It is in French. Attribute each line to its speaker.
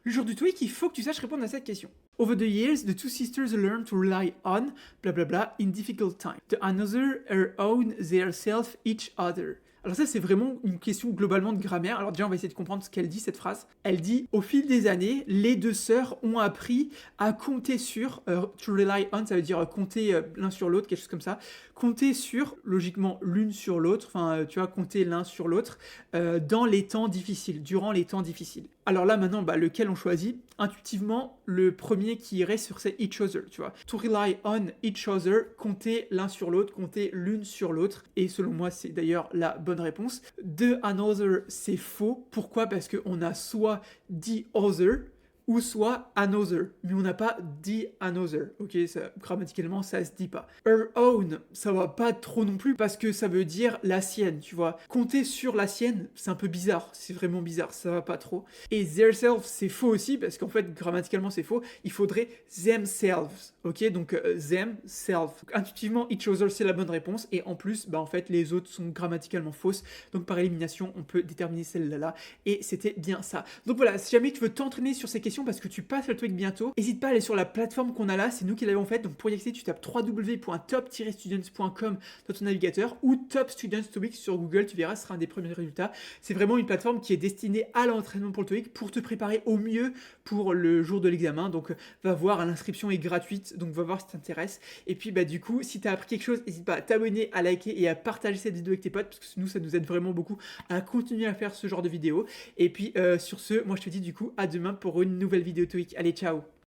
Speaker 1: Le jour du TOEIC, il faut que tu saches répondre à cette question. Over the years, the two sisters learned to rely on, blah blah blah, in difficult times. The another her own their self each other. Alors ça, c'est vraiment une question globalement de grammaire. Alors déjà, on va essayer de comprendre ce qu'elle dit, cette phrase. Elle dit, au fil des années, les deux sœurs ont appris à compter sur, to rely on, ça veut dire compter l'un sur l'autre, quelque chose comme ça. Compter sur, logiquement, l'une sur l'autre, enfin, tu vois, compter l'un sur l'autre, dans les temps difficiles, durant les temps difficiles. Alors là, maintenant, lequel on choisit? Intuitivement, le premier qui irait sur c'est each other, tu vois. To rely on each other, compter l'un sur l'autre, compter l'une sur l'autre. Et selon moi, c'est d'ailleurs la bonne réponse. The another, c'est faux. Pourquoi? Parce qu'on a soit the other, ou soit another, mais on n'a pas the another, ok, ça, grammaticalement ça se dit pas. Her own, ça va pas trop non plus parce que ça veut dire la sienne, tu vois. Compter sur la sienne, c'est un peu bizarre, c'est vraiment bizarre, ça va pas trop. Et their self, c'est faux aussi parce qu'en fait grammaticalement c'est faux, il faudrait themselves, ok, donc them, self. Donc, intuitivement each other c'est la bonne réponse et en plus, en fait les autres sont grammaticalement fausses, donc par élimination on peut déterminer celle-là et c'était bien ça. Donc voilà, si jamais tu veux t'entraîner sur ces questions parce que tu passes le TOEIC bientôt, n'hésite pas à aller sur la plateforme qu'on a là, c'est nous qui l'avons faite, donc pour y accéder tu tapes www.top-students.com dans ton navigateur ou Top Students TOEIC sur Google, tu verras, ce sera un des premiers résultats. C'est vraiment une plateforme qui est destinée à l'entraînement pour le TOEIC pour te préparer au mieux pour le jour de l'examen, donc va voir, l'inscription est gratuite, donc va voir si t'intéresse. Et puis du coup, si t'as appris quelque chose, n'hésite pas à t'abonner, à liker et à partager cette vidéo avec tes potes parce que nous ça nous aide vraiment beaucoup à continuer à faire ce genre de vidéos. Et puis sur ce, moi je te dis du coup à demain pour une nouvelle vidéo TOEIC. Allez, ciao!